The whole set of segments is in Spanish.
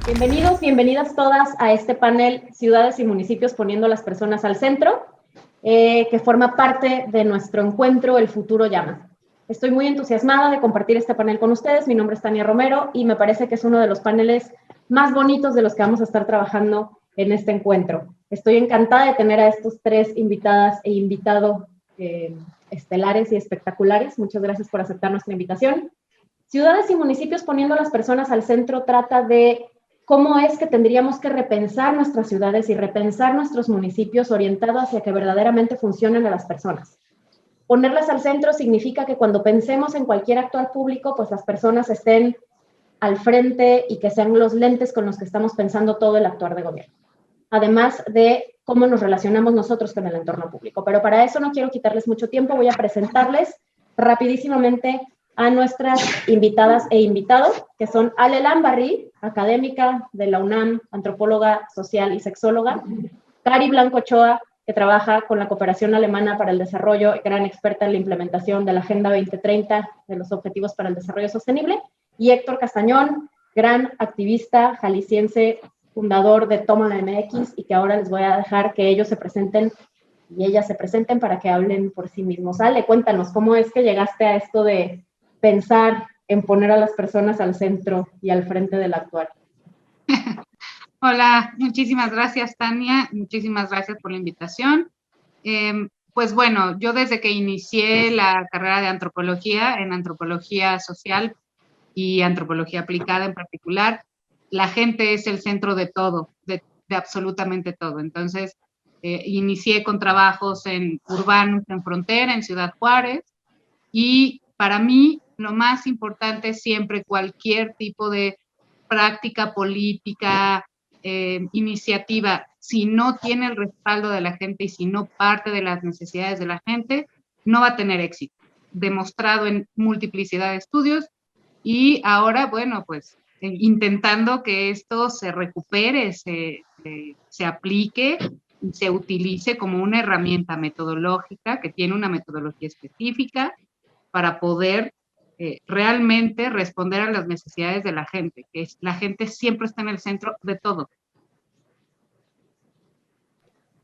Bienvenidos, bienvenidas todas a este panel Ciudades y Municipios poniendo a las personas al centro, que forma parte de nuestro encuentro El Futuro Llama. Estoy muy entusiasmada de compartir este panel con ustedes. Mi nombre es Tania Romero y me parece que es uno de los paneles más bonitos de los que vamos a estar trabajando en este encuentro. Estoy encantada de tener a estos tres invitadas e invitados estelares y espectaculares. Muchas gracias por aceptar nuestra invitación. Ciudades y Municipios poniendo a las personas al centro trata de cómo es que tendríamos que repensar nuestras ciudades y repensar nuestros municipios orientados hacia que verdaderamente funcionen a las personas. Ponerlas al centro significa que cuando pensemos en cualquier actuar público, pues las personas estén al frente y que sean los lentes con los que estamos pensando todo el actuar de gobierno. Además de cómo nos relacionamos nosotros con el entorno público. Pero para eso no quiero quitarles mucho tiempo, voy a presentarles rapidísimamente a nuestras invitadas e invitados, que son Ale Lambarri, académica de la UNAM, antropóloga social y sexóloga, Cari Blanco Ochoa, que trabaja con la Cooperación Alemana para el Desarrollo, gran experta en la implementación de la Agenda 2030 de los Objetivos para el Desarrollo Sostenible, y Héctor Castañón, gran activista jalisciense, fundador de Toma MX, y que ahora les voy a dejar que ellos se presenten y ellas se presenten para que hablen por sí mismos. Ale, cuéntanos, ¿cómo es que llegaste a esto de pensar en poner a las personas al centro y al frente del actuar? Hola, muchísimas gracias, Tania. Muchísimas gracias por la invitación. Pues bueno, yo desde que inicié la carrera de antropología, en antropología social y antropología aplicada en particular, la gente es el centro de todo, de absolutamente todo. Entonces, inicié con trabajos en urbanos, en frontera, en Ciudad Juárez, y para mí lo más importante siempre, cualquier tipo de práctica política, iniciativa, si no tiene el respaldo de la gente y si no parte de las necesidades de la gente, no va a tener éxito. Demostrado en multiplicidad de estudios y ahora, bueno, pues intentando que esto se recupere, se aplique y se utilice como una herramienta metodológica que tiene una metodología específica para poder realmente responder a las necesidades de la gente, que la gente siempre está en el centro de todo.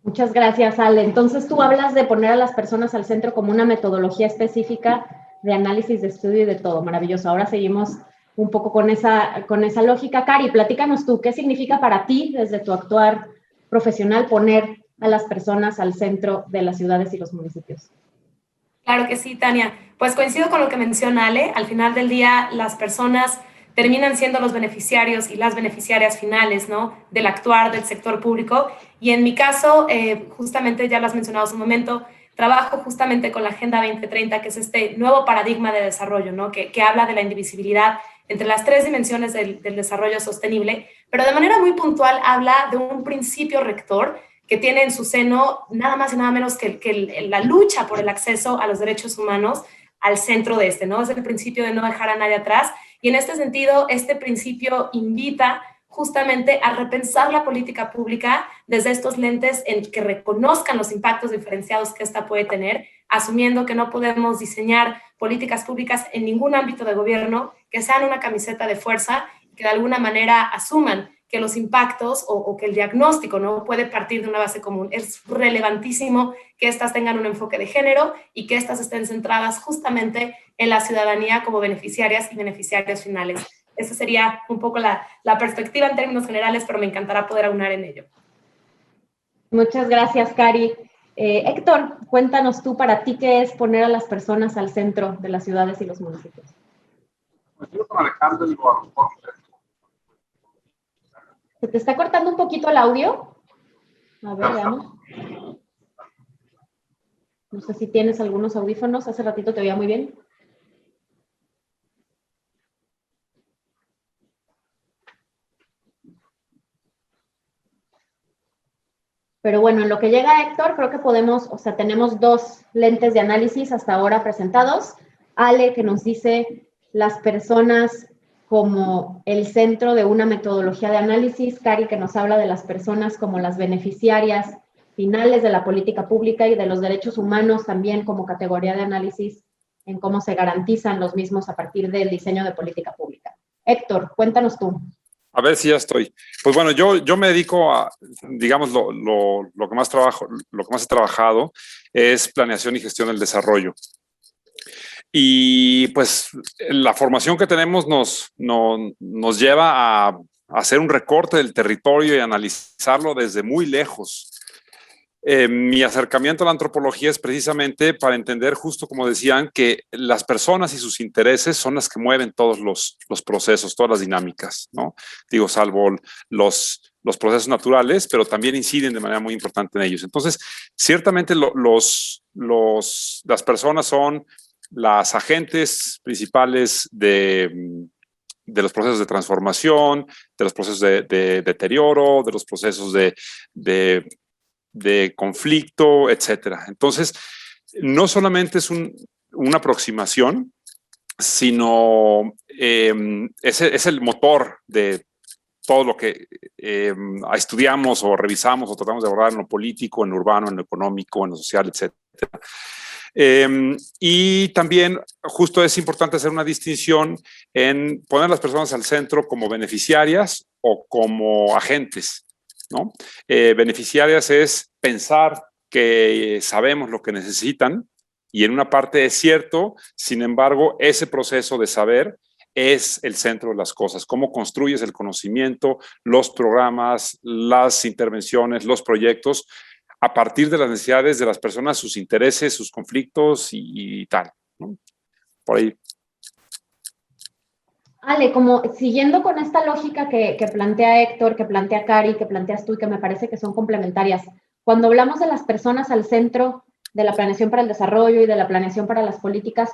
Muchas gracias, Ale. Entonces tú hablas de poner a las personas al centro como una metodología específica de análisis, de estudio y de todo. Maravilloso. Ahora seguimos un poco con esa lógica. Cari, platícanos tú, ¿qué significa para ti desde tu actuar profesional poner a las personas al centro de las ciudades y los municipios? Claro que sí, Tania. Pues coincido con lo que menciona Ale. Al final del día, las personas terminan siendo los beneficiarios y las beneficiarias finales, ¿no?, del actuar del sector público. Y en mi caso, justamente ya lo has mencionado hace un momento, trabajo justamente con la Agenda 2030, que es este nuevo paradigma de desarrollo, ¿no?, que habla de la indivisibilidad entre las tres dimensiones del desarrollo sostenible, pero de manera muy puntual habla de un principio rector que tiene en su seno nada más y nada menos que la lucha por el acceso a los derechos humanos al centro de este, ¿no? Es el principio de no dejar a nadie atrás, y en este sentido, este principio invita justamente a repensar la política pública desde estos lentes en que reconozcan los impactos diferenciados que esta puede tener, asumiendo que no podemos diseñar políticas públicas en ningún ámbito de gobierno que sean una camiseta de fuerza y que de alguna manera asuman que los impactos o que el diagnóstico no puede partir de una base común. Es relevantísimo que estas tengan un enfoque de género y que estas estén centradas justamente en la ciudadanía como beneficiarias y beneficiarios finales. Esa sería un poco la perspectiva en términos generales, pero me encantará poder aunar en ello. Muchas gracias, Cari. Héctor, cuéntanos tú, para ti, ¿qué es poner a las personas al centro de las ciudades y los municipios? Pues yo con Alejandro digo, a lo mejor ¿Se te está cortando un poquito el audio? A ver, veamos. No sé si tienes algunos audífonos. Hace ratito te oía muy bien. Pero bueno, en lo que llega Héctor, creo que podemos, o sea, tenemos dos lentes de análisis hasta ahora presentados. Ale, que nos dice las personas como el centro de una metodología de análisis. Cari, que nos habla de las personas como las beneficiarias finales de la política pública y de los derechos humanos también como categoría de análisis en cómo se garantizan los mismos a partir del diseño de política pública. Héctor, cuéntanos tú. A ver si ya estoy. Pues bueno, yo me dedico a, digamos, lo que más trabajo, lo que más he trabajado es planeación y gestión del desarrollo. Y pues la formación que tenemos nos lleva a hacer un recorte del territorio y analizarlo desde muy lejos. Mi acercamiento a la antropología es precisamente para entender, justo como decían, que las personas y sus intereses son las que mueven todos los procesos, todas las dinámicas, ¿no? Digo, salvo los procesos naturales, pero también inciden de manera muy importante en ellos. Entonces, ciertamente las personas son las agentes principales de los procesos de transformación, de los procesos de deterioro, de los procesos de conflicto, etcétera. Entonces, no solamente es una aproximación, sino es el motor de todo lo que estudiamos o revisamos o tratamos de abordar en lo político, en lo urbano, en lo económico, en lo social, etcétera. Y también justo es importante hacer una distinción en poner a las personas al centro como beneficiarias o como agentes, ¿no? Beneficiarias es pensar que sabemos lo que necesitan y en una parte es cierto, sin embargo, ese proceso de saber es el centro de las cosas. Cómo construyes el conocimiento, los programas, las intervenciones, los proyectos, a partir de las necesidades de las personas, sus intereses, sus conflictos y tal, ¿no? Por ahí. Ale, como siguiendo con esta lógica que plantea Héctor, que plantea Cari, que planteas tú y que me parece que son complementarias, cuando hablamos de las personas al centro de la planeación para el desarrollo y de la planeación para las políticas,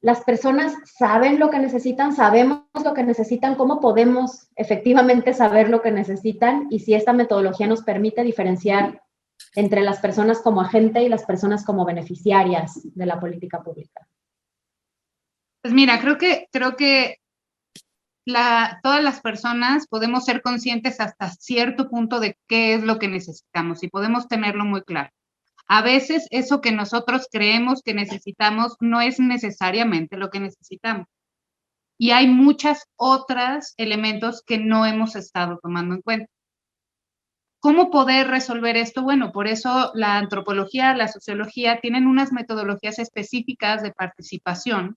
¿las personas saben lo que necesitan? ¿Sabemos lo que necesitan? ¿Cómo podemos efectivamente saber lo que necesitan? Y si esta metodología nos permite diferenciar entre las personas como agente y las personas como beneficiarias de la política pública. Pues mira, creo que todas las personas podemos ser conscientes hasta cierto punto de qué es lo que necesitamos y podemos tenerlo muy claro. A veces eso que nosotros creemos que necesitamos no es necesariamente lo que necesitamos. Y hay muchos otros elementos que no hemos estado tomando en cuenta. ¿Cómo poder resolver esto? Bueno, por eso la antropología, la sociología tienen unas metodologías específicas de participación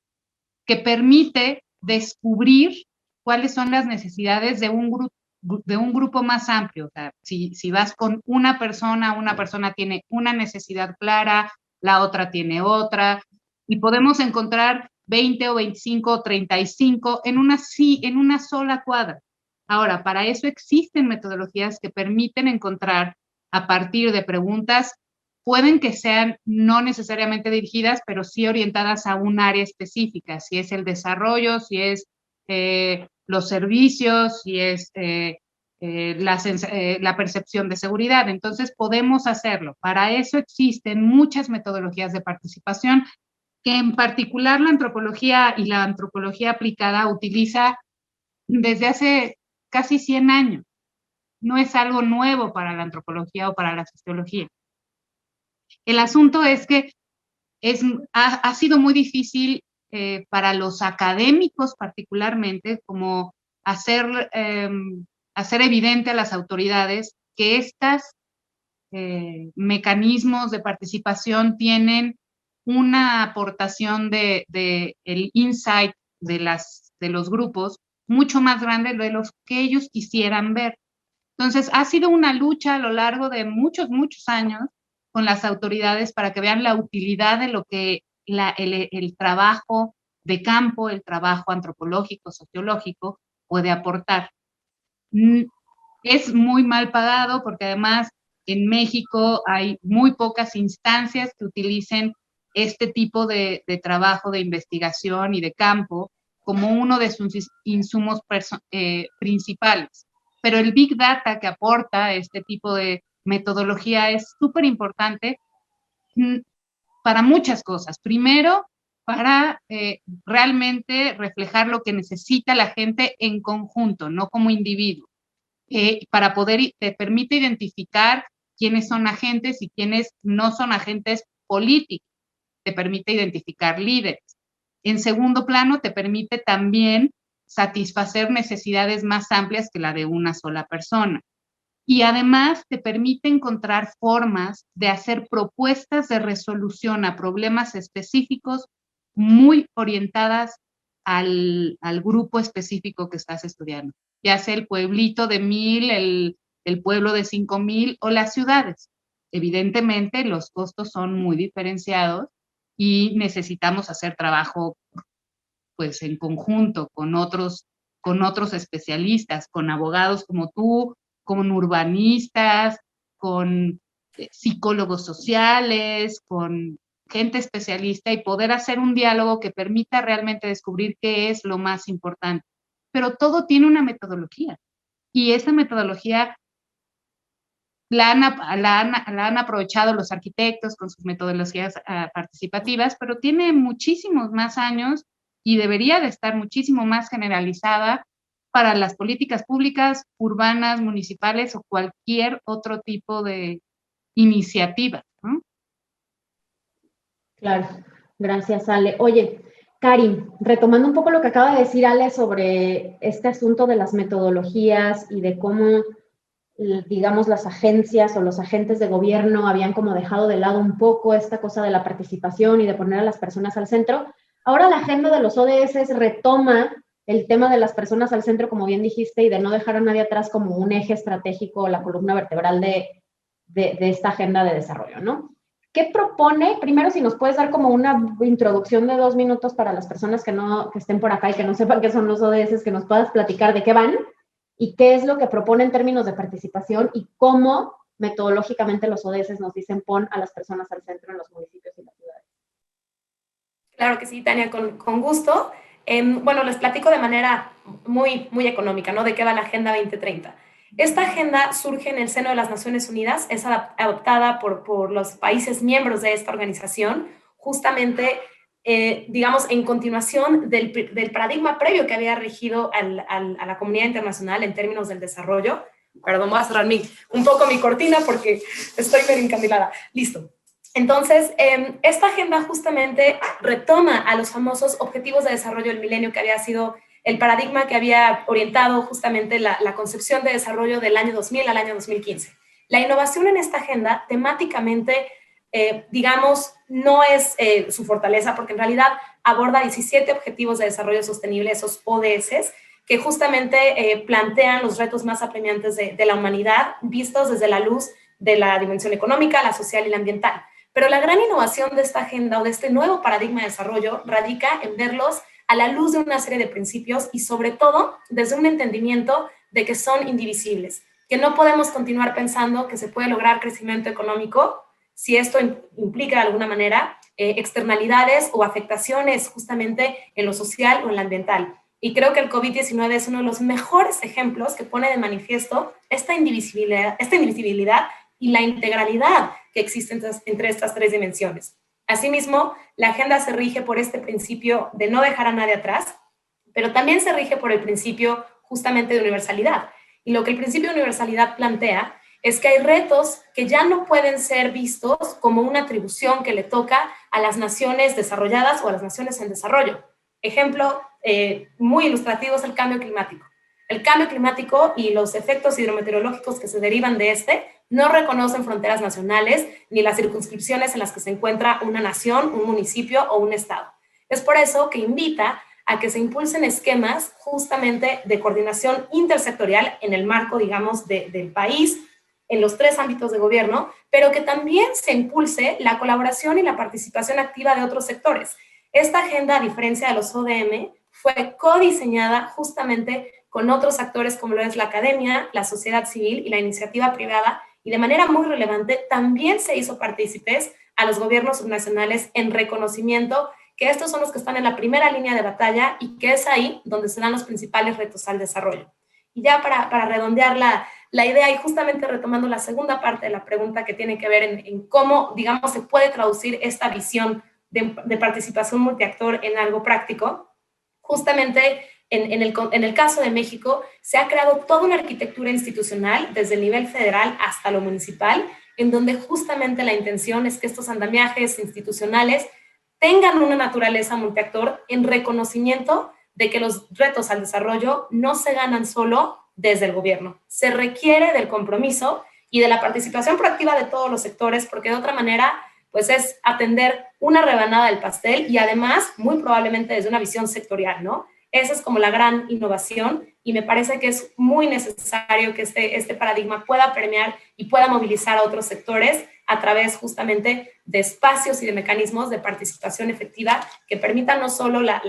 que permite descubrir cuáles son las necesidades de un grupo más amplio. O sea, si vas con una persona tiene una necesidad clara, la otra tiene otra, y podemos encontrar 20 o 25 o 35 en una sola cuadra. Ahora, para eso existen metodologías que permiten encontrar a partir de preguntas, pueden que sean no necesariamente dirigidas, pero sí orientadas a un área específica, si es el desarrollo, si es los servicios, si es la percepción de seguridad. Entonces, podemos hacerlo. Para eso existen muchas metodologías de participación que en particular la antropología y la antropología aplicada utiliza desde hace casi 100 años. No es algo nuevo para la antropología o para la sociología. El asunto es que ha sido muy difícil para los académicos particularmente como hacer evidente a las autoridades que estos mecanismos de participación tienen una aportación de el insight de los grupos mucho más grande de los que ellos quisieran ver. Entonces, ha sido una lucha a lo largo de muchos años con las autoridades para que vean la utilidad de lo que el trabajo de campo, el trabajo antropológico, sociológico, puede aportar. Es muy mal pagado porque además en México hay muy pocas instancias que utilicen este tipo de trabajo de investigación y de campo como uno de sus insumos principales. Pero el Big Data que aporta este tipo de metodología es súper importante para muchas cosas. Primero, para realmente reflejar lo que necesita la gente en conjunto, no como individuo. Para poder, te permite identificar quiénes son agentes y quiénes no son agentes políticos. Te permite identificar líderes. En segundo plano, te permite también satisfacer necesidades más amplias que la de una sola persona. Y además te permite encontrar formas de hacer propuestas de resolución a problemas específicos muy orientadas al grupo específico que estás estudiando, ya sea el pueblito de 1000, el pueblo de 5000 o las ciudades. Evidentemente, los costos son muy diferenciados y necesitamos hacer trabajo pues en conjunto con otros especialistas, con abogados como tú, con urbanistas, con psicólogos sociales, con gente especialista y poder hacer un diálogo que permita realmente descubrir qué es lo más importante. Pero todo tiene una metodología y esa metodología la han aprovechado los arquitectos con sus metodologías participativas, pero tiene muchísimos más años y debería de estar muchísimo más generalizada para las políticas públicas, urbanas, municipales o cualquier otro tipo de iniciativa, ¿no? Claro, gracias, Ale. Oye, Karin, retomando un poco lo que acaba de decir Ale sobre este asunto de las metodologías y de cómo, digamos, las agencias o los agentes de gobierno habían como dejado de lado un poco esta cosa de la participación y de poner a las personas al centro. Ahora la agenda de los ODS retoma el tema de las personas al centro, como bien dijiste, y de no dejar a nadie atrás como un eje estratégico, la columna vertebral de esta agenda de desarrollo, ¿no? ¿Qué propone? Primero, si nos puedes dar como una introducción de 2 minutos para las personas que estén por acá y que no sepan qué son los ODS, que nos puedas platicar de qué van y qué es lo que propone en términos de participación y cómo metodológicamente los ODS nos dicen pon a las personas al centro en los municipios y las ciudades. Claro que sí, Tania, con gusto. Bueno, les platico de manera muy, muy económica, ¿no? De qué va la Agenda 2030. Esta agenda surge en el seno de las Naciones Unidas, es adoptada por los países miembros de esta organización, justamente, digamos, en continuación del paradigma previo que había regido a la comunidad internacional en términos del desarrollo. Perdón, voy a cerrar un poco mi cortina porque estoy medio encandilada. Listo. Entonces, esta agenda justamente retoma a los famosos Objetivos de Desarrollo del Milenio, que había sido el paradigma que había orientado justamente la concepción de desarrollo del año 2000 al año 2015. La innovación en esta agenda temáticamente, digamos, no es su fortaleza, porque en realidad aborda 17 Objetivos de Desarrollo Sostenible, esos ODS, que justamente plantean los retos más apremiantes de la humanidad, vistos desde la luz de la dimensión económica, la social y la ambiental. Pero la gran innovación de esta agenda o de este nuevo paradigma de desarrollo radica en verlos a la luz de una serie de principios y sobre todo desde un entendimiento de que son indivisibles, que no podemos continuar pensando que se puede lograr crecimiento económico si esto implica de alguna manera externalidades o afectaciones justamente en lo social o en lo ambiental. Y creo que el COVID-19 es uno de los mejores ejemplos que pone de manifiesto esta indivisibilidad y la integralidad que existe entre estas tres dimensiones. Asimismo, la agenda se rige por este principio de no dejar a nadie atrás, pero también se rige por el principio justamente de universalidad. Y lo que el principio de universalidad plantea es que hay retos que ya no pueden ser vistos como una atribución que le toca a las naciones desarrolladas o a las naciones en desarrollo. Ejemplo muy ilustrativo es el cambio climático. El cambio climático y los efectos hidrometeorológicos que se derivan de este no reconocen fronteras nacionales ni las circunscripciones en las que se encuentra una nación, un municipio o un estado. Es por eso que invita a que se impulsen esquemas justamente de coordinación intersectorial en el marco, digamos, del país, en los 3 ámbitos de gobierno, pero que también se impulse la colaboración y la participación activa de otros sectores. Esta agenda, a diferencia de los ODM, fue codiseñada justamente con otros actores como lo es la academia, la sociedad civil y la iniciativa privada, y de manera muy relevante también se hizo partícipes a los gobiernos subnacionales en reconocimiento que estos son los que están en la primera línea de batalla y que es ahí donde se dan los principales retos al desarrollo. Y ya para redondear la idea y justamente retomando la segunda parte de la pregunta que tiene que ver en cómo, digamos, se puede traducir esta visión de participación multiactor en algo práctico, justamente en el caso de México se ha creado toda una arquitectura institucional desde el nivel federal hasta lo municipal, en donde justamente la intención es que estos andamiajes institucionales tengan una naturaleza multiactor en reconocimiento de que los retos al desarrollo no se ganan solo desde el gobierno. Se requiere del compromiso y de la participación proactiva de todos los sectores, porque de otra manera, pues es atender una rebanada del pastel y además, muy probablemente desde una visión sectorial, ¿no? Esa es como la gran innovación y me parece que es muy necesario que este paradigma pueda permear y pueda movilizar a otros sectores a través justamente de espacios y de mecanismos de participación efectiva que permitan no solo la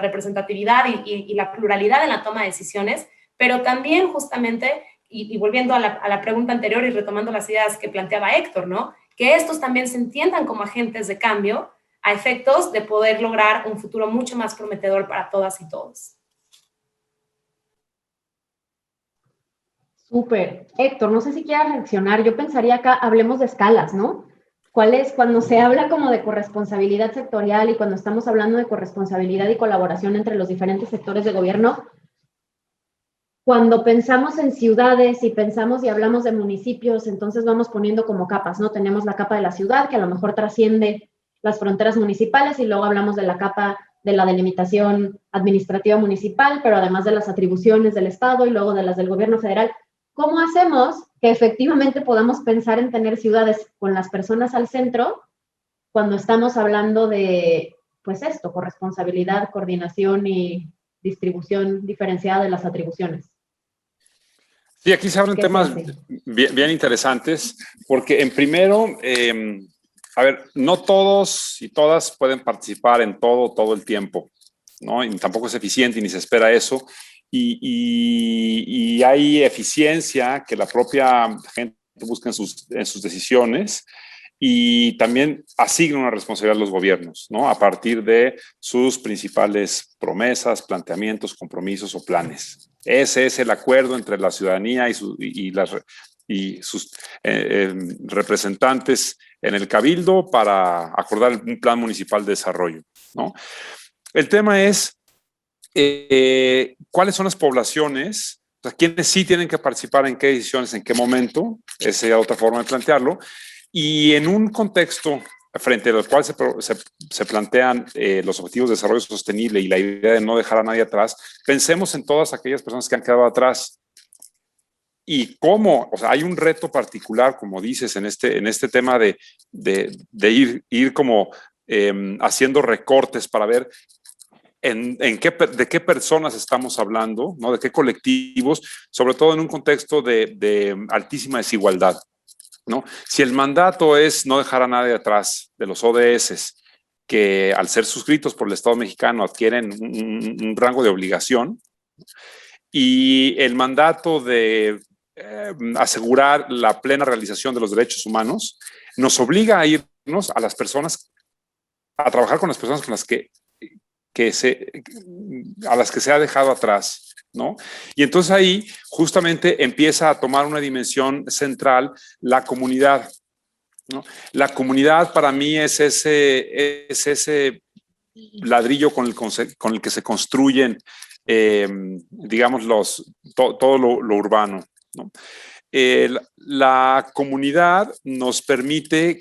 representatividad y la pluralidad en la toma de decisiones, pero también justamente, y volviendo a la pregunta anterior y retomando las ideas que planteaba Héctor, ¿no? Que estos también se entiendan como agentes de cambio a efectos de poder lograr un futuro mucho más prometedor para todas y todos. Súper. Héctor, no sé si quieras reaccionar. Yo pensaría acá, hablemos de escalas, ¿no? ¿Cuál es, cuando se habla como de corresponsabilidad sectorial y cuando estamos hablando de corresponsabilidad y colaboración entre los diferentes sectores de gobierno, cuando pensamos en ciudades y pensamos y hablamos de municipios, entonces vamos poniendo como capas, ¿no? Tenemos la capa de la ciudad, que a lo mejor trasciende las fronteras municipales, y luego hablamos de la capa de la delimitación administrativa municipal, pero además de las atribuciones del Estado y luego de las del gobierno federal. ¿Cómo hacemos que efectivamente podamos pensar en tener ciudades con las personas al centro cuando estamos hablando de, pues esto, corresponsabilidad, coordinación y distribución diferenciada de las atribuciones? Sí, aquí se abren temas bien interesantes, porque en primero, a ver, no todos y todas pueden participar en todo el tiempo, ¿no? Y tampoco es eficiente ni se espera eso. Y hay eficiencia que la propia gente busca en sus decisiones, y también asigna una responsabilidad a los gobiernos, ¿no? A partir de sus principales promesas, planteamientos, compromisos o planes. Ese es el acuerdo entre la ciudadanía y sus representantes en el Cabildo para acordar un plan municipal de desarrollo, ¿no? El tema es cuáles son las poblaciones, o sea, quiénes sí tienen que participar en qué decisiones, en qué momento. Esa es otra forma de plantearlo. Y en un contexto frente al cual se plantean los objetivos de desarrollo sostenible y la idea de no dejar a nadie atrás, pensemos en todas aquellas personas que han quedado atrás. Y cómo, o sea, hay un reto particular, como dices, en este tema de ir como haciendo recortes para ver de qué personas estamos hablando, ¿no? De qué colectivos, sobre todo en un contexto de altísima desigualdad, ¿no? Si el mandato es no dejar a nadie atrás de los ODS, que al ser suscritos por el Estado mexicano adquieren un rango de obligación, y el mandato de asegurar la plena realización de los derechos humanos, nos obliga a irnos a las personas, a trabajar con las personas con las a las que se ha dejado atrás, ¿no? Y entonces ahí justamente empieza a tomar una dimensión central la comunidad, ¿no? La comunidad para mí es ese ladrillo con el que se construyen, digamos, todo lo urbano, ¿no? La comunidad nos permite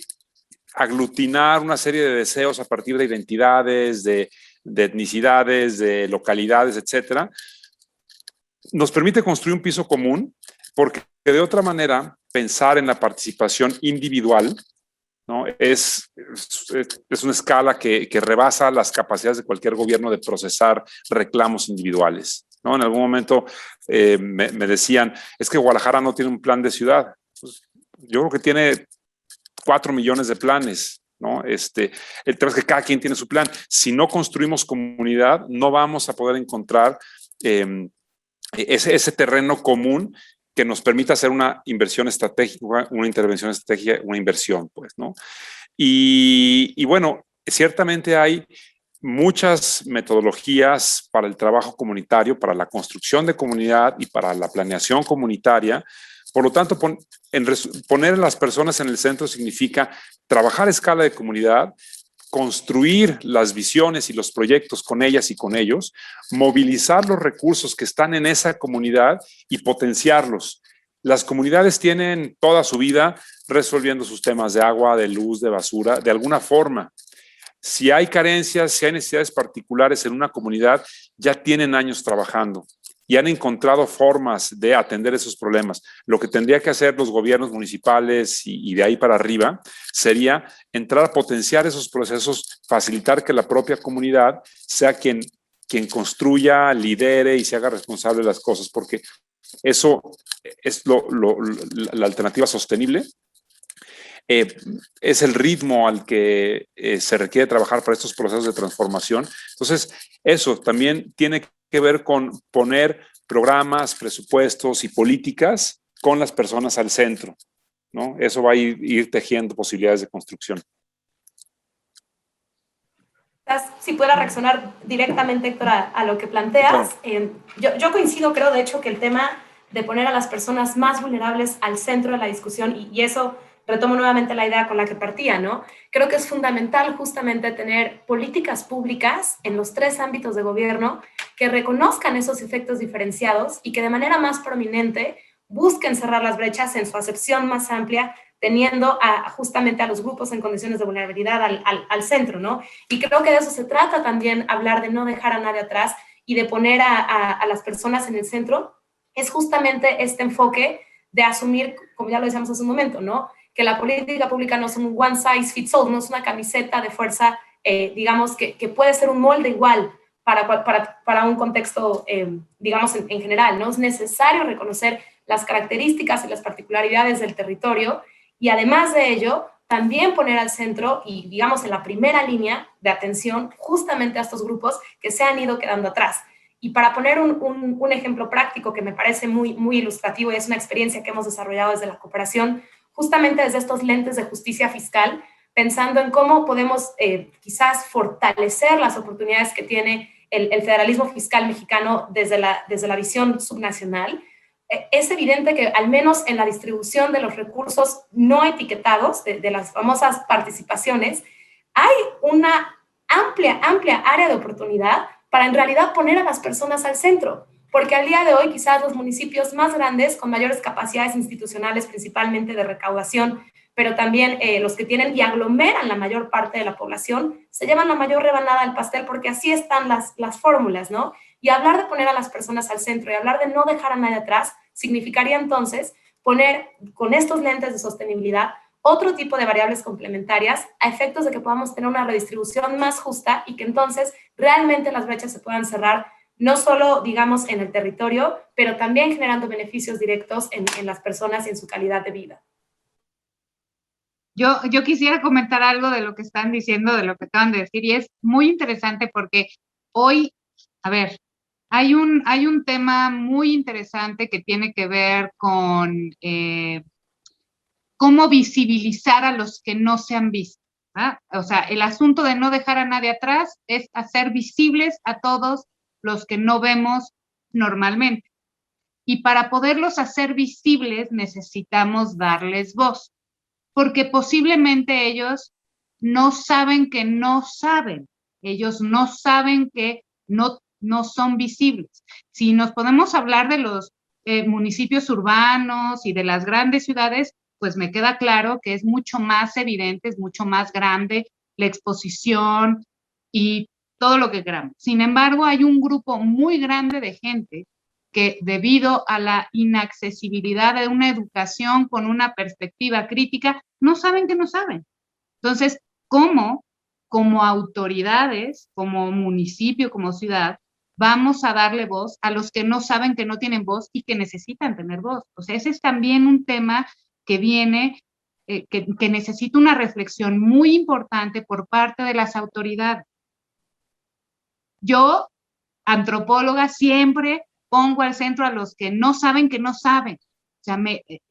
aglutinar una serie de deseos a partir de identidades, de etnicidades, de localidades, etcétera. Nos permite construir un piso común, porque de otra manera pensar en la participación individual, ¿no? Es una escala que rebasa las capacidades de cualquier gobierno de procesar reclamos individuales, ¿no? En algún momento me decían, es que Guadalajara no tiene un plan de ciudad. Pues, yo creo que tiene 4 millones de planes, ¿no? El tema es que cada quien tiene su plan. Si no construimos comunidad, no vamos a poder encontrar ese terreno común que nos permita hacer una inversión estratégica, una intervención estratégica, una inversión, pues, ¿no? Y bueno, ciertamente hay muchas metodologías para el trabajo comunitario, para la construcción de comunidad y para la planeación comunitaria. Por lo tanto, poner a las personas en el centro significa trabajar a escala de comunidad, construir las visiones y los proyectos con ellas y con ellos, movilizar los recursos que están en esa comunidad y potenciarlos. Las comunidades tienen toda su vida resolviendo sus temas de agua, de luz, de basura, de alguna forma. Si hay carencias, si hay necesidades particulares en una comunidad, ya tienen años trabajando y han encontrado formas de atender esos problemas. Lo que tendría que hacer los gobiernos municipales y de ahí para arriba sería entrar a potenciar esos procesos, facilitar que la propia comunidad sea quien construya, lidere y se haga responsable de las cosas, porque eso es la alternativa sostenible. Es el ritmo al que se requiere trabajar para estos procesos de transformación. Entonces, eso también tiene que ver con poner programas, presupuestos y políticas con las personas al centro, ¿no? Eso va a ir tejiendo posibilidades de construcción. Si pudiera reaccionar directamente, Héctor, a lo que planteas. Yo coincido, creo, de hecho, que el tema de poner a las personas más vulnerables al centro de la discusión, y eso retomo nuevamente la idea con la que partía, ¿no? Creo que es fundamental justamente tener políticas públicas en los 3 ámbitos de gobierno que reconozcan esos efectos diferenciados y que de manera más prominente busquen cerrar las brechas en su acepción más amplia, teniendo justamente a los grupos en condiciones de vulnerabilidad al centro, ¿no? Y creo que de eso se trata también, hablar de no dejar a nadie atrás y de poner a las personas en el centro, es justamente este enfoque de asumir, como ya lo decíamos hace un momento, ¿no? Que la política pública no es un one size fits all, no es una camiseta de fuerza, digamos, que puede ser un molde igual para un contexto, digamos, en general, ¿no? Es necesario reconocer las características y las particularidades del territorio y además de ello, también poner al centro y, digamos, en la primera línea de atención justamente a estos grupos que se han ido quedando atrás. Y para poner un ejemplo práctico que me parece muy, muy ilustrativo y es una experiencia que hemos desarrollado desde la cooperación, justamente desde estos lentes de justicia fiscal, pensando en cómo podemos quizás fortalecer las oportunidades que tiene el federalismo fiscal mexicano desde la visión subnacional. Es evidente que al menos en la distribución de los recursos no etiquetados, de las famosas participaciones, hay una amplia área de oportunidad para en realidad poner a las personas al centro. Porque al día de hoy quizás los municipios más grandes, con mayores capacidades institucionales, principalmente de recaudación, pero también los que tienen y aglomeran la mayor parte de la población, se llevan la mayor rebanada del pastel porque así están las fórmulas, ¿no? Y hablar de poner a las personas al centro y hablar de no dejar a nadie atrás significaría entonces poner con estos lentes de sostenibilidad otro tipo de variables complementarias a efectos de que podamos tener una redistribución más justa y que entonces realmente las brechas se puedan cerrar, no solo, digamos, en el territorio, pero también generando beneficios directos en las personas y en su calidad de vida. Yo quisiera comentar algo de lo que están diciendo, de lo que acaban de decir, y es muy interesante porque hoy, a ver, hay un tema muy interesante que tiene que ver con cómo visibilizar a los que no se han visto. ¿Ah? O sea, el asunto de no dejar a nadie atrás es hacer visibles a todos los que no vemos normalmente. Y para poderlos hacer visibles necesitamos darles voz, porque posiblemente ellos no saben que no saben, ellos no saben que no son visibles. Si nos podemos hablar de los municipios urbanos y de las grandes ciudades, pues me queda claro que es mucho más evidente, es mucho más grande la exposición y todo lo que queramos. Sin embargo, hay un grupo muy grande de gente que debido a la inaccesibilidad de una educación con una perspectiva crítica, no saben que no saben. Entonces, ¿cómo como autoridades, como municipio, como ciudad, vamos a darle voz a los que no saben que no tienen voz y que necesitan tener voz? O sea, ese es también un tema que viene, que necesita una reflexión muy importante por parte de las autoridades. Yo, antropóloga, siempre pongo al centro a los que no saben que no saben. O sea,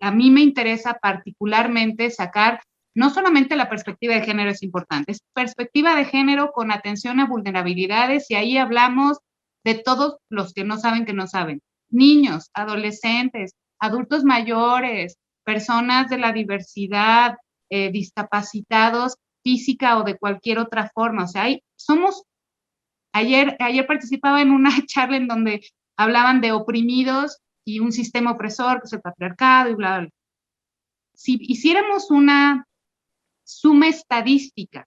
a mí me interesa particularmente sacar, no solamente la perspectiva de género es importante, es perspectiva de género con atención a vulnerabilidades y ahí hablamos de todos los que no saben que no saben. Niños, adolescentes, adultos mayores, personas de la diversidad, discapacitados física o de cualquier otra forma. O sea, somos. Ayer participaba en una charla en donde hablaban de oprimidos y un sistema opresor, que es el patriarcado y bla, bla, bla. Si hiciéramos una suma estadística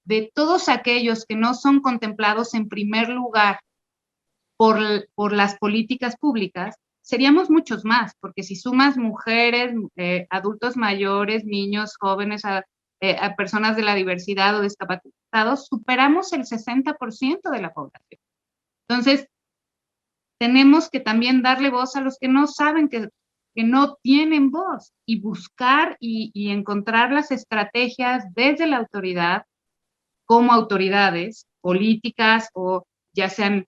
de todos aquellos que no son contemplados en primer lugar por las políticas públicas, seríamos muchos más, porque si sumas mujeres, adultos mayores, niños, jóvenes, a personas de la diversidad o discapacitados, superamos el 60% de la población. Entonces, tenemos que también darle voz a los que no saben, que no tienen voz, y buscar y encontrar las estrategias desde la autoridad, como autoridades políticas o ya sean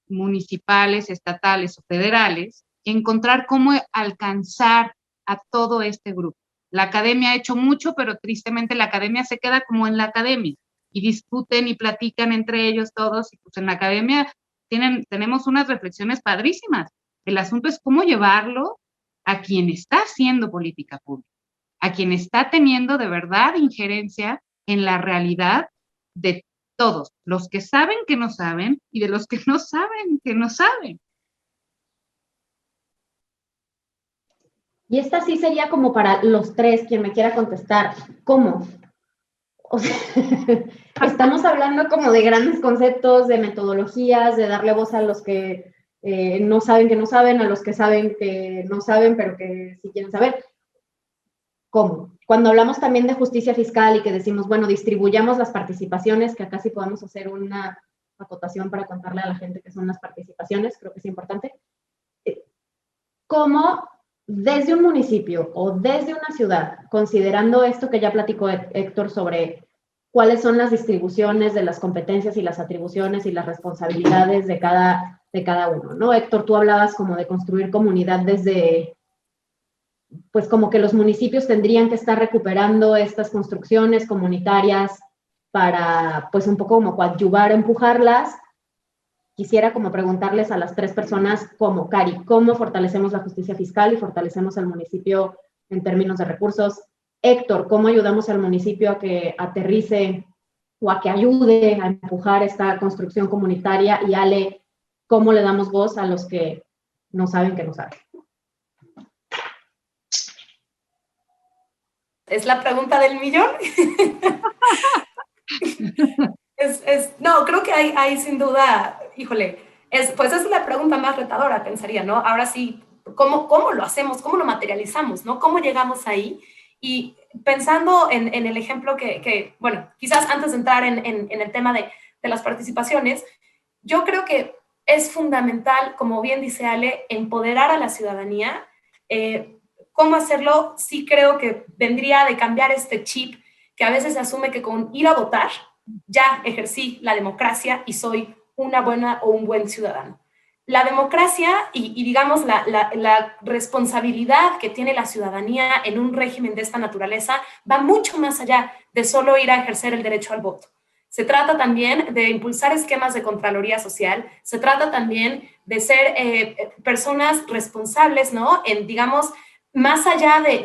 municipales, estatales o federales, encontrar cómo alcanzar a todo este grupo. La academia ha hecho mucho, pero tristemente la academia se queda como en la academia y discuten y platican entre ellos todos, y pues en la academia tenemos unas reflexiones padrísimas. El asunto es cómo llevarlo a quien está haciendo política pública, a quien está teniendo de verdad injerencia en la realidad de todos, los que saben que no saben y de los que no saben que no saben. Y esta sí sería como para los tres, quien me quiera contestar. ¿Cómo? O sea, estamos hablando como de grandes conceptos, de metodologías, de darle voz a los que no saben que no saben, a los que saben que no saben, pero que sí quieren saber. ¿Cómo? Cuando hablamos también de justicia fiscal y que decimos, bueno, distribuyamos las participaciones, que acá sí podemos hacer una acotación para contarle a la gente qué son las participaciones, creo que es importante. ¿Cómo desde un municipio o desde una ciudad, considerando esto que ya platicó Héctor sobre cuáles son las distribuciones de las competencias y las atribuciones y las responsabilidades de cada uno, ¿no? Héctor, tú hablabas como de construir comunidad desde, pues como que los municipios tendrían que estar recuperando estas construcciones comunitarias para, pues un poco como coadyuvar, empujarlas. Quisiera como preguntarles a las tres personas, como Cari, ¿cómo fortalecemos la justicia fiscal y fortalecemos al municipio en términos de recursos? Héctor, ¿cómo ayudamos al municipio a que aterrice o a que ayude a empujar esta construcción comunitaria? Y Ale, ¿cómo le damos voz a los que no saben que no saben? Es la pregunta del millón. No, creo que hay sin duda, híjole, pues es la pregunta más retadora, pensaría, ¿no? Ahora sí, ¿cómo lo hacemos? ¿Cómo lo materializamos? ¿No? ¿Cómo llegamos ahí? Y pensando en el ejemplo bueno, quizás antes de entrar en el tema de las participaciones, yo creo que es fundamental, como bien dice Ale, empoderar a la ciudadanía. ¿Cómo hacerlo? Sí creo que vendría de cambiar este chip que a veces se asume que con ir a votar ya ejercí la democracia y soy una buena o un buen ciudadano. La democracia y digamos, la responsabilidad que tiene la ciudadanía en un régimen de esta naturaleza va mucho más allá de solo ir a ejercer el derecho al voto. Se trata también de impulsar esquemas de Contraloría Social, se trata también de ser personas responsables, ¿no? Digamos, más allá de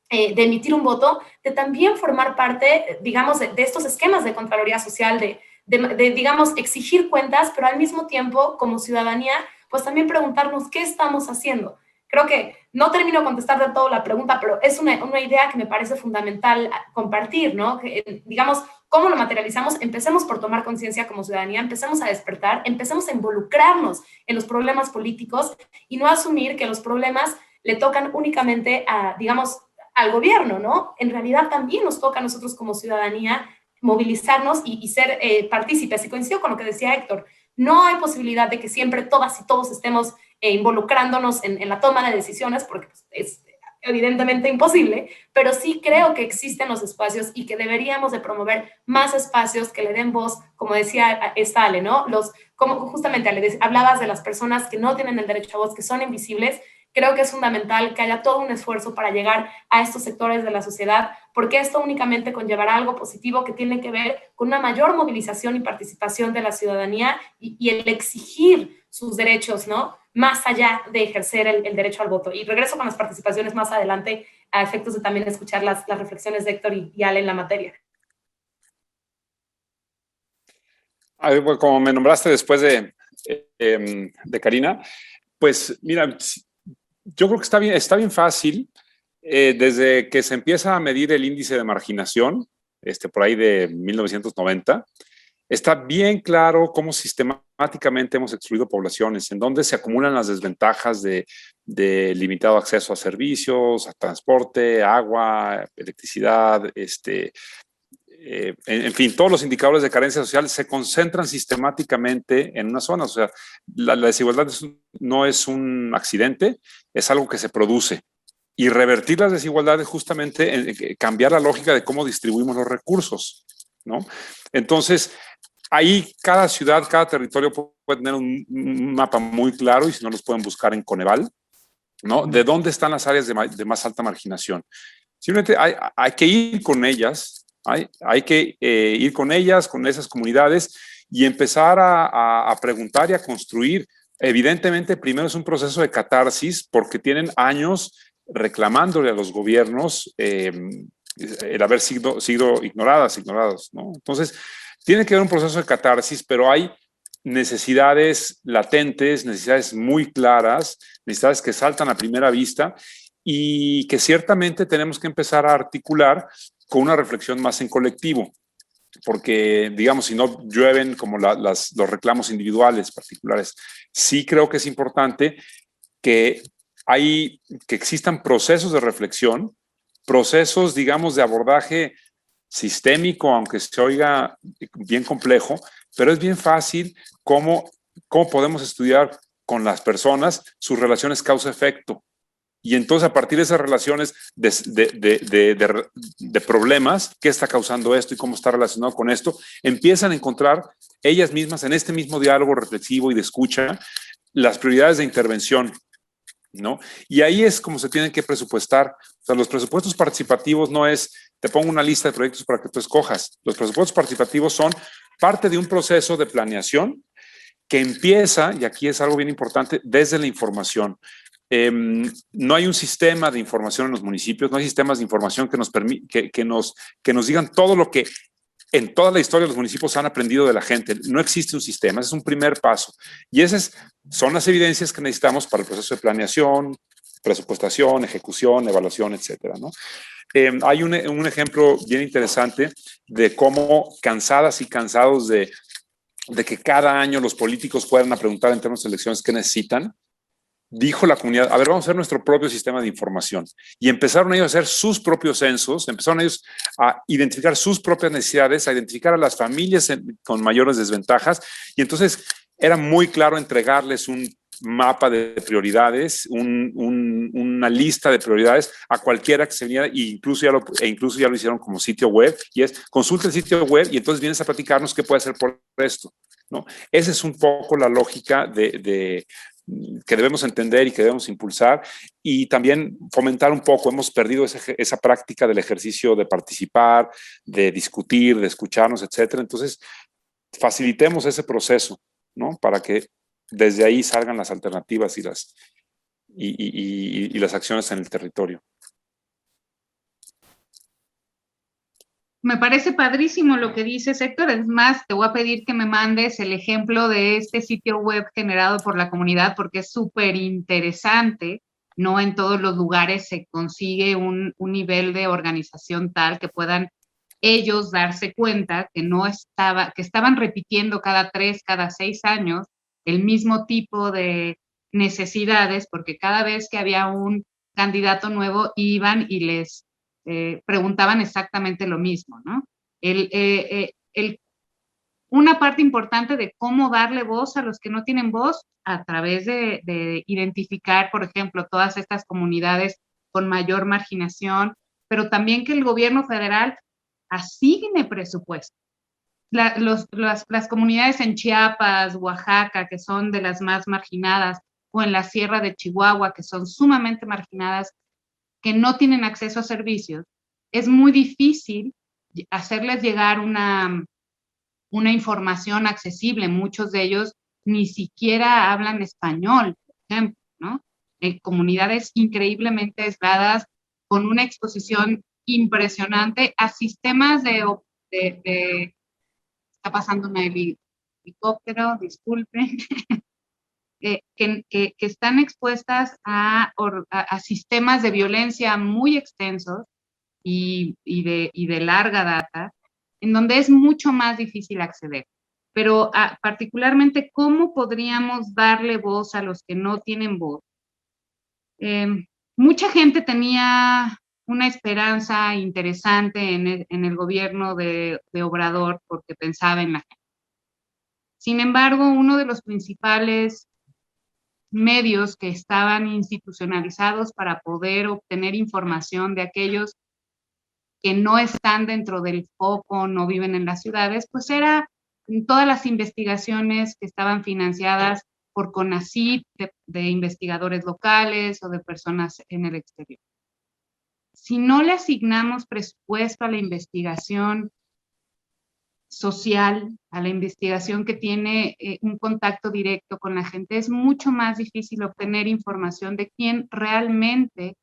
emitir un voto, de también formar parte, digamos, de estos esquemas de Contraloría Social, digamos, exigir cuentas, pero al mismo tiempo, como ciudadanía, pues también preguntarnos qué estamos haciendo. Creo que no termino de contestar de todo la pregunta, pero es una idea que me parece fundamental compartir, ¿no? Que, digamos, ¿cómo lo materializamos? Empecemos por tomar conciencia como ciudadanía, empecemos a despertar, empecemos a involucrarnos en los problemas políticos y no asumir que los problemas le tocan únicamente a, digamos, al gobierno, ¿no? En realidad también nos toca a nosotros como ciudadanía movilizarnos y ser partícipes. Y coincido con lo que decía Héctor, no hay posibilidad de que siempre todas y todos estemos involucrándonos en la toma de decisiones, porque pues, es evidentemente imposible, pero sí creo que existen los espacios y que deberíamos de promover más espacios que le den voz, como decía esta Ale, ¿no? Como justamente Ale, hablabas de las personas que no tienen el derecho a voz, que son invisibles. Creo que es fundamental que haya todo un esfuerzo para llegar a estos sectores de la sociedad, porque esto únicamente conllevará algo positivo que tiene que ver con una mayor movilización y participación de la ciudadanía y el exigir sus derechos, ¿no? Más allá de ejercer el derecho al voto. Y regreso con las participaciones más adelante a efectos de también escuchar las reflexiones de Héctor y Ale en la materia. Como me nombraste después de Karina, pues mira, yo creo que está bien fácil desde que se empieza a medir el índice de marginación por ahí de 1990, está bien claro cómo sistemáticamente hemos excluido poblaciones, en donde se acumulan las desventajas de limitado acceso a servicios, a transporte, agua, electricidad, en fin, todos los indicadores de carencia social se concentran sistemáticamente en una zona. O sea, la desigualdad no es un accidente, es algo que se produce. Y revertir las desigualdades justamente en cambiar la lógica de cómo distribuimos los recursos, ¿no? Entonces, ahí cada ciudad, cada territorio puede tener un mapa muy claro, y si no los pueden buscar en Coneval, ¿no? De dónde están las áreas de más alta marginación. Simplemente hay que ir con ellas, hay que ir con ellas, con esas comunidades, y empezar a preguntar y a construir. Evidentemente, primero es un proceso de catarsis, porque tienen años reclamándole a los gobiernos el haber sido ignorados, ¿no? Entonces, tiene que haber un proceso de catarsis, pero hay necesidades latentes, necesidades muy claras, necesidades que saltan a primera vista y que ciertamente tenemos que empezar a articular con una reflexión más en colectivo, porque, digamos, si no llueven como los reclamos individuales particulares. Sí creo que es importante que existan procesos de reflexión, procesos, digamos, de abordaje sistémico, aunque se oiga bien complejo, pero es bien fácil cómo podemos estudiar con las personas sus relaciones causa-efecto. Y entonces, a partir de esas relaciones de problemas, qué está causando esto y cómo está relacionado con esto, empiezan a encontrar ellas mismas en este mismo diálogo reflexivo y de escucha las prioridades de intervención, ¿no? Y ahí es como se tienen que presupuestar. O sea, los presupuestos participativos no es, te pongo una lista de proyectos para que tú escojas. Los presupuestos participativos son parte de un proceso de planeación que empieza, y aquí es algo bien importante, desde la información. No hay un sistema de información en los municipios, no hay sistemas de información que nos digan todo lo que en toda la historia los municipios han aprendido de la gente. No existe un sistema, ese es un primer paso. Y esas son las evidencias que necesitamos para el proceso de planeación, presupuestación, ejecución, evaluación, etcétera, ¿no? Hay un ejemplo bien interesante de cómo, cansadas y cansados de que cada año los políticos puedan preguntar en términos de elecciones qué necesitan, dijo la comunidad, a ver, vamos a hacer nuestro propio sistema de información. Y empezaron ellos a hacer sus propios censos, empezaron ellos a identificar sus propias necesidades, a identificar a las familias con mayores desventajas, y entonces era muy claro entregarles un mapa de prioridades, una lista de prioridades a cualquiera que se viniera, e incluso ya lo hicieron como sitio web, y es, consulta el sitio web y entonces vienes a platicarnos qué puede hacer por esto, ¿no? Esa es un poco la lógica que debemos entender y que debemos impulsar, y también fomentar un poco. Hemos perdido esa práctica del ejercicio de participar, de discutir, de escucharnos, etcétera. Entonces, facilitemos ese proceso, ¿no? Para que desde ahí salgan las alternativas y las acciones en el territorio. Me parece padrísimo lo que dices, Héctor. Es más, te voy a pedir que me mandes el ejemplo de este sitio web generado por la comunidad, porque es súper interesante. No en todos los lugares se consigue un nivel de organización tal que puedan ellos darse cuenta que que estaban repitiendo cada 3, cada 6 años el mismo tipo de necesidades, porque cada vez que había un candidato nuevo iban y les preguntaban exactamente lo mismo, ¿no? Una parte importante de cómo darle voz a los que no tienen voz a través de identificar, por ejemplo, todas estas comunidades con mayor marginación, pero también que el gobierno federal asigne presupuesto. Las comunidades en Chiapas, Oaxaca, que son de las más marginadas, o en la Sierra de Chihuahua, que son sumamente marginadas, que no tienen acceso a servicios, es muy difícil hacerles llegar una información accesible. Muchos de ellos ni siquiera hablan español, por ejemplo, ¿no? Comunidades increíblemente aisladas, con una exposición impresionante a sistemas está pasando un helicóptero, disculpen, que están expuestas a sistemas de violencia muy extensos y de larga data, en donde es mucho más difícil acceder. Pero particularmente, ¿cómo podríamos darle voz a los que no tienen voz? Mucha gente tenía una esperanza interesante en el gobierno de Obrador porque pensaba en la gente. Sin embargo, uno de los principales medios que estaban institucionalizados para poder obtener información de aquellos que no están dentro del foco, no viven en las ciudades, pues era todas las investigaciones que estaban financiadas por CONACYT, de investigadores locales o de personas en el exterior. Si no le asignamos presupuesto a la investigación social, a la investigación que tiene un contacto directo con la gente, es mucho más difícil obtener información de quién realmente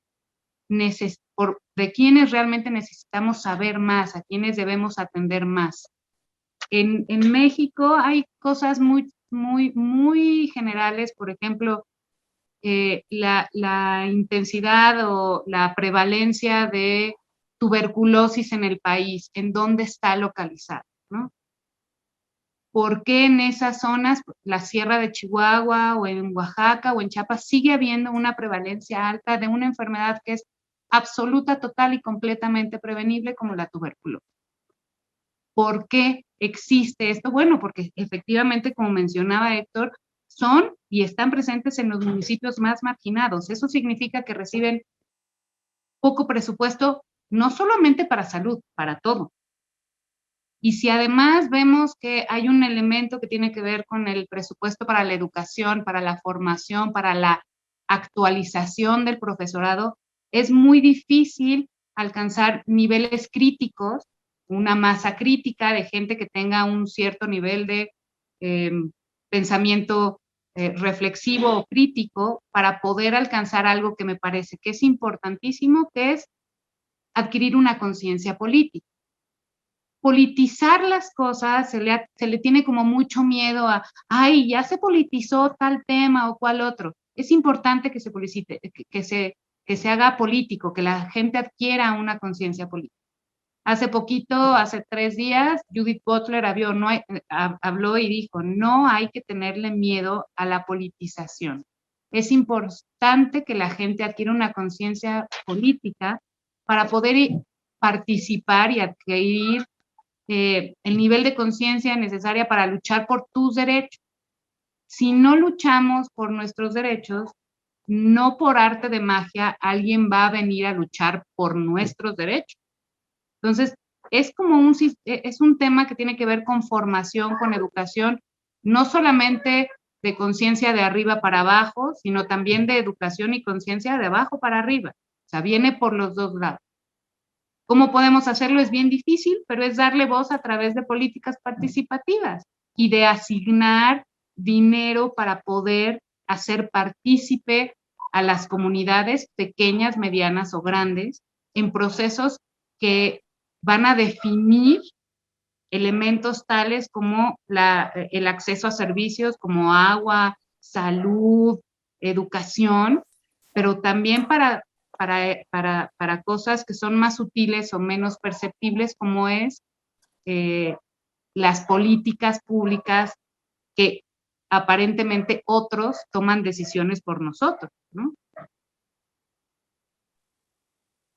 de quienes realmente necesitamos saber más, a quienes debemos atender más. En México hay cosas muy generales, por ejemplo, la intensidad o la prevalencia de tuberculosis en el país, en dónde está localizada, ¿no? ¿Por qué en esas zonas, la Sierra de Chihuahua o en Oaxaca o en Chiapas, sigue habiendo una prevalencia alta de una enfermedad que es absoluta, total y completamente prevenible como la tuberculosis? ¿Por qué existe esto? Bueno, porque efectivamente, como mencionaba Héctor, son y están presentes en los municipios más marginados. Eso significa que reciben poco presupuesto, no solamente para salud, para todo. Y si además vemos que hay un elemento que tiene que ver con el presupuesto para la educación, para la formación, para la actualización del profesorado, es muy difícil alcanzar niveles críticos, una masa crítica de gente que tenga un cierto nivel de pensamiento reflexivo o crítico para poder alcanzar algo que me parece que es importantísimo, que es adquirir una conciencia política. Politizar las cosas, se le tiene como mucho miedo a, ay, ya se politizó tal tema o cual otro. Es importante que se publicite, que se haga político, que la gente adquiera una conciencia política. Hace poquito, hace 3 días, Judith Butler habló y dijo, no hay que tenerle miedo a la politización. Es importante que la gente adquiera una conciencia política para poder participar y adquirir el nivel de conciencia necesaria para luchar por tus derechos. Si no luchamos por nuestros derechos, no por arte de magia alguien va a venir a luchar por nuestros derechos. Entonces, es un tema que tiene que ver con formación, con educación, no solamente de conciencia de arriba para abajo, sino también de educación y conciencia de abajo para arriba. O sea, viene por los dos lados. ¿Cómo podemos hacerlo? Es bien difícil, pero es darle voz a través de políticas participativas y de asignar dinero para poder hacer partícipe a las comunidades pequeñas, medianas o grandes en procesos que van a definir elementos tales como el acceso a servicios como agua, salud, educación, pero también para cosas que son más sutiles o menos perceptibles, como es las políticas públicas que aparentemente otros toman decisiones por nosotros, ¿no?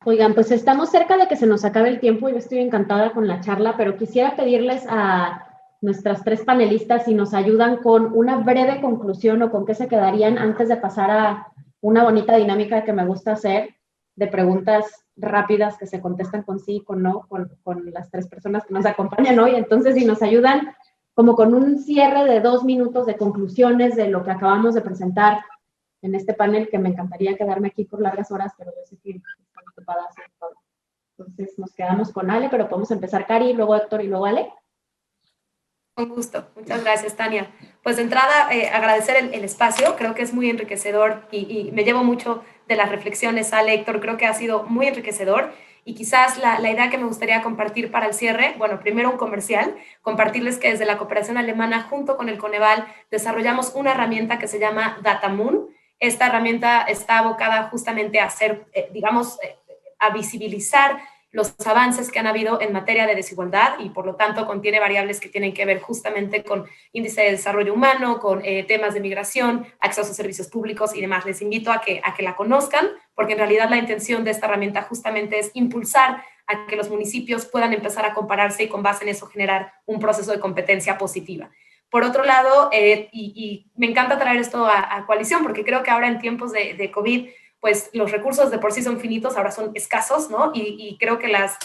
Oigan, pues estamos cerca de que se nos acabe el tiempo y yo estoy encantada con la charla, pero quisiera pedirles a nuestras 3 panelistas si nos ayudan con una breve conclusión o con qué se quedarían antes de pasar a una bonita dinámica que me gusta hacer de preguntas rápidas que se contestan con sí, con no, con las 3 personas que nos acompañan hoy. Entonces, si nos ayudan como con un cierre de 2 minutos de conclusiones de lo que acabamos de presentar en este panel, que me encantaría quedarme aquí por largas horas, pero yo sé que están ocupadas en todo. Entonces, nos quedamos con Ale, pero podemos empezar Cari, luego Héctor y luego Ale. Con gusto. Muchas gracias, Tania. Pues de entrada, agradecer el espacio. Creo que es muy enriquecedor y me llevo mucho de las reflexiones, Ale, Héctor. Creo que ha sido muy enriquecedor. Y quizás la idea que me gustaría compartir para el cierre, bueno, primero un comercial, compartirles que desde la cooperación alemana, junto con el Coneval, desarrollamos una herramienta que se llama DataMoon. Esta herramienta está abocada justamente a hacer, a visibilizar los avances que han habido en materia de desigualdad y por lo tanto contiene variables que tienen que ver justamente con índice de desarrollo humano, con temas de migración, acceso a servicios públicos y demás. Les invito a que la conozcan, porque en realidad la intención de esta herramienta justamente es impulsar a que los municipios puedan empezar a compararse y con base en eso generar un proceso de competencia positiva. Por otro lado, y me encanta traer esto a Coalición, porque creo que ahora en tiempos de COVID, pues los recursos de por sí son finitos, ahora son escasos, ¿no? Y creo que las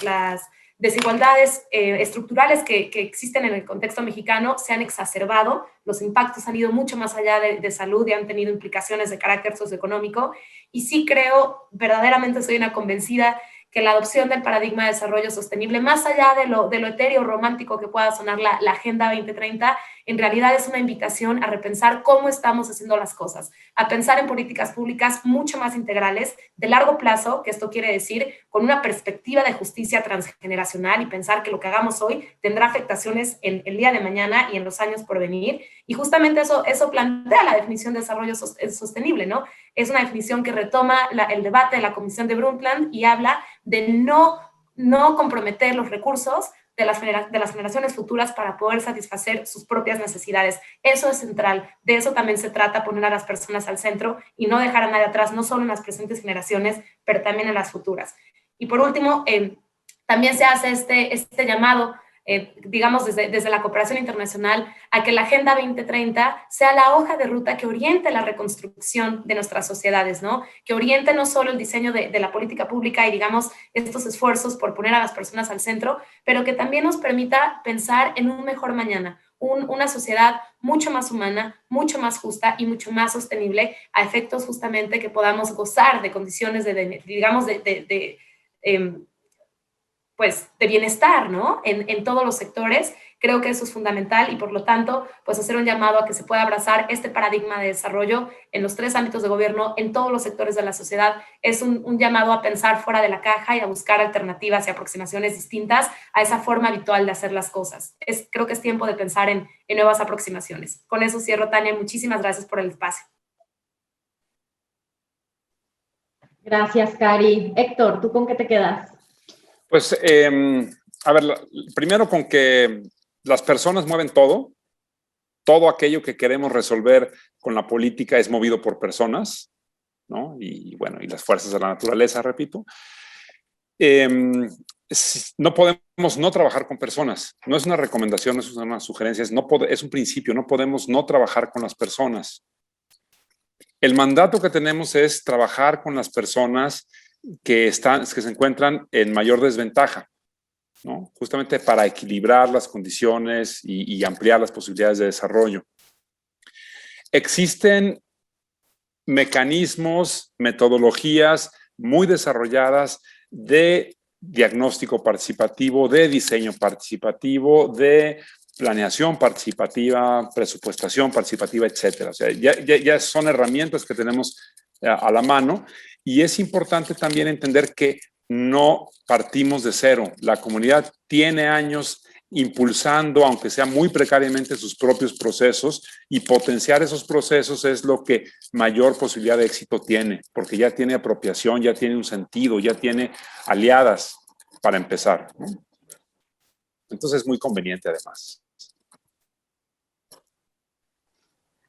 desigualdades estructurales que existen en el contexto mexicano se han exacerbado, los impactos han ido mucho más allá de salud y han tenido implicaciones de carácter socioeconómico, y sí creo, verdaderamente soy una convencida, que la adopción del paradigma de desarrollo sostenible, más allá de lo etéreo romántico que pueda sonar la Agenda 2030, en realidad es una invitación a repensar cómo estamos haciendo las cosas, a pensar en políticas públicas mucho más integrales, de largo plazo, que esto quiere decir con una perspectiva de justicia transgeneracional y pensar que lo que hagamos hoy tendrá afectaciones en el día de mañana y en los años por venir. Y justamente eso plantea la definición de desarrollo sostenible, ¿no? Es una definición que retoma el debate de la Comisión de Brundtland y habla de no comprometer los recursos de las generaciones futuras para poder satisfacer sus propias necesidades. Eso es central, de eso también se trata, poner a las personas al centro y no dejar a nadie atrás, no solo en las presentes generaciones, pero también en las futuras. Y por último, también se hace este llamado, digamos, desde la cooperación internacional, a que la Agenda 2030 sea la hoja de ruta que oriente la reconstrucción de nuestras sociedades, ¿no? Que oriente no solo el diseño de la política pública y, digamos, estos esfuerzos por poner a las personas al centro, pero que también nos permita pensar en un mejor mañana, una sociedad mucho más humana, mucho más justa y mucho más sostenible, a efectos justamente que podamos gozar de condiciones pues, de bienestar, ¿no? En todos los sectores. Creo que eso es fundamental y por lo tanto, pues hacer un llamado a que se pueda abrazar este paradigma de desarrollo en los 3 ámbitos de gobierno, en todos los sectores de la sociedad. Es un llamado a pensar fuera de la caja y a buscar alternativas y aproximaciones distintas a esa forma habitual de hacer las cosas. Creo que es tiempo de pensar en nuevas aproximaciones. Con eso cierro, Tania. Muchísimas gracias por el espacio. Gracias, Cari. Héctor, ¿tú con qué te quedas? Pues, a ver, primero con que las personas mueven todo aquello que queremos resolver con la política es movido por personas, ¿no? Y bueno, y las fuerzas de la naturaleza, repito. No podemos no trabajar con personas, no es una recomendación, no es una sugerencia, es un principio, no podemos no trabajar con las personas. El mandato que tenemos es trabajar con las personas que se encuentran en mayor desventaja, ¿no? Justamente para equilibrar las condiciones y ampliar las posibilidades de desarrollo. Existen mecanismos, metodologías muy desarrolladas de diagnóstico participativo, de diseño participativo, de planeación participativa, presupuestación participativa, etcétera. O sea, ya son herramientas que tenemos a la mano. Y es importante también entender que no partimos de cero. La comunidad tiene años impulsando, aunque sea muy precariamente, sus propios procesos, y potenciar esos procesos es lo que mayor posibilidad de éxito tiene, porque ya tiene apropiación, ya tiene un sentido, ya tiene aliadas para empezar, ¿no? Entonces es muy conveniente además.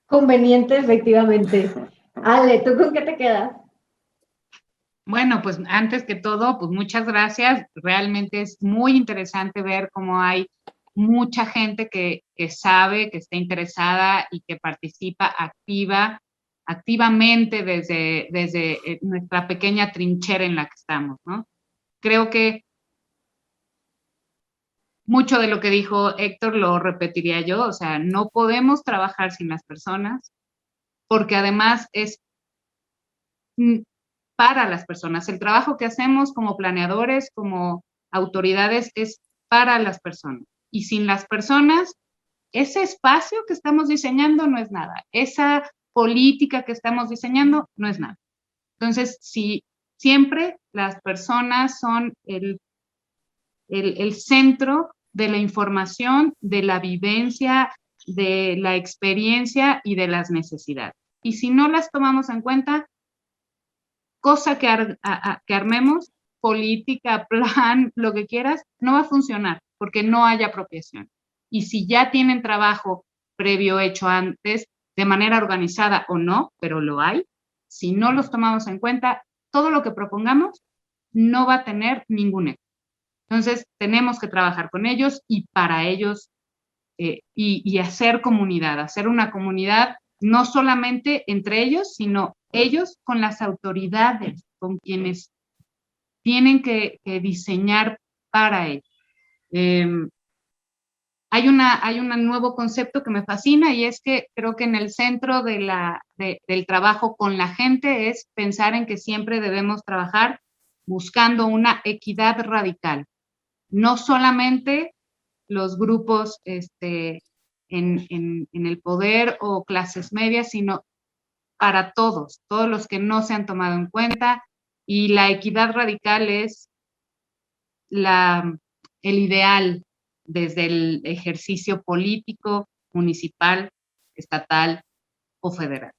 Conveniente, efectivamente. Ale, ¿tú con qué te quedas? Bueno, pues antes que todo, pues muchas gracias. Realmente es muy interesante ver cómo hay mucha gente que sabe, que está interesada y que participa activamente desde nuestra pequeña trinchera en la que estamos, ¿no? Creo que mucho de lo que dijo Héctor lo repetiría yo, o sea, no podemos trabajar sin las personas, porque además es para las personas. El trabajo que hacemos como planeadores, como autoridades, es para las personas. Y sin las personas, ese espacio que estamos diseñando no es nada. Esa política que estamos diseñando no es nada. Entonces, si siempre las personas son el centro de la información, de la vivencia, de la experiencia y de las necesidades. Y si no las tomamos en cuenta, cosa que armemos, política, plan, lo que quieras, no va a funcionar porque no hay apropiación. Y si ya tienen trabajo previo hecho antes, de manera organizada o no, pero lo hay, si no los tomamos en cuenta, todo lo que propongamos no va a tener ningún éxito. Entonces, tenemos que trabajar con ellos y para ellos y hacer comunidad, hacer una comunidad no solamente entre ellos, sino ellos con las autoridades, con quienes tienen que diseñar para ellos. Hay un nuevo concepto que me fascina y es que creo que en el centro del trabajo con la gente es pensar en que siempre debemos trabajar buscando una equidad radical. No solamente los grupos en el poder o clases medias, sino para todos los que no se han tomado en cuenta. Y la equidad radical es el ideal desde el ejercicio político, municipal, estatal o federal.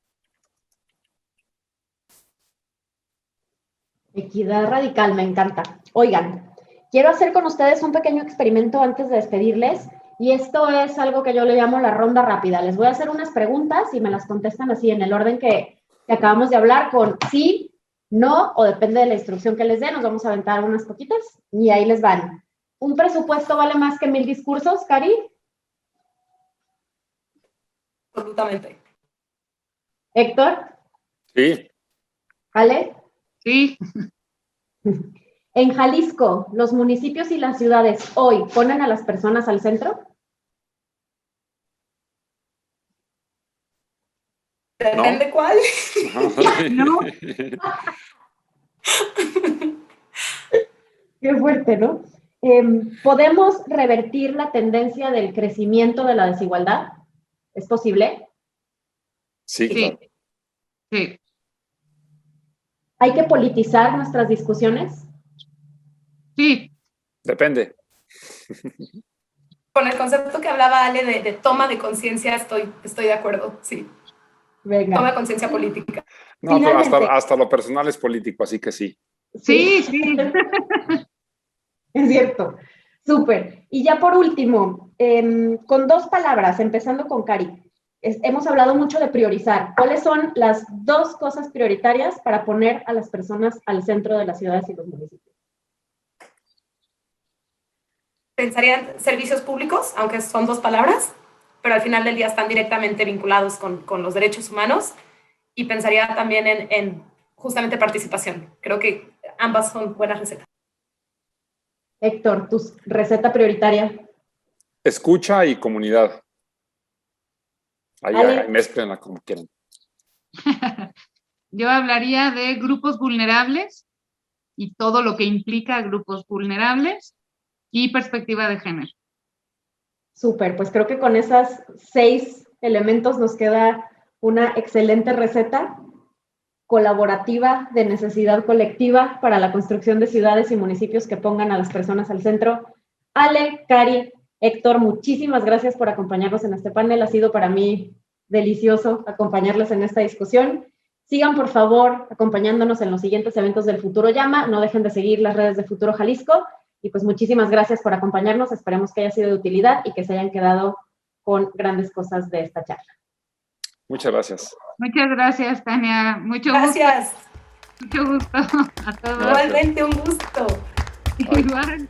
Equidad radical, me encanta. Oigan, quiero hacer con ustedes un pequeño experimento antes de despedirles, y esto es algo que yo le llamo la ronda rápida. Les voy a hacer unas preguntas y me las contestan así en el orden que acabamos de hablar, con sí, no, o depende de la instrucción que les dé. Nos vamos a aventar unas poquitas y ahí les van. ¿Un presupuesto vale más que 1000 discursos, Cari? Absolutamente. ¿Héctor? Sí. ¿Ale? Sí. En Jalisco, ¿los municipios y las ciudades hoy ponen a las personas al centro? Depende cuál. No. Qué fuerte, ¿no? ¿Podemos revertir la tendencia del crecimiento de la desigualdad? ¿Es posible? Sí, claro. Sí. ¿Hay que politizar nuestras discusiones? Sí. Depende. Con el concepto que hablaba Ale de toma de conciencia, estoy de acuerdo, sí. Venga. Toma de conciencia política. No, pero hasta lo personal es político, así que sí. Sí. Es cierto. Súper. Y ya por último, con 2 palabras, empezando con Cari. Hemos hablado mucho de priorizar. ¿Cuáles son las 2 cosas prioritarias para poner a las personas al centro de las ciudades y los municipios? Pensaría en servicios públicos, aunque son 2 palabras, pero al final del día están directamente vinculados con los derechos humanos, y pensaría también en justamente participación. Creo que ambas son buenas recetas. Héctor, tu receta prioritaria. Escucha y comunidad. Ahí mezclenla como quieran. Yo hablaría de grupos vulnerables y todo lo que implica grupos vulnerables y perspectiva de género. Súper, pues creo que con esos 6 elementos nos queda una excelente receta colaborativa de necesidad colectiva para la construcción de ciudades y municipios que pongan a las personas al centro. Ale, Cari, Héctor, muchísimas gracias por acompañarnos en este panel. Ha sido para mí delicioso acompañarles en esta discusión. Sigan, por favor, acompañándonos en los siguientes eventos del Futuro Llama. No dejen de seguir las redes de Futuro Jalisco. Y pues muchísimas gracias por acompañarnos. Esperemos que haya sido de utilidad y que se hayan quedado con grandes cosas de esta charla. Muchas gracias. Muchas gracias, Tania. Mucho Gracias. gusto. Mucho gusto a todos. Igualmente un gusto. Igual.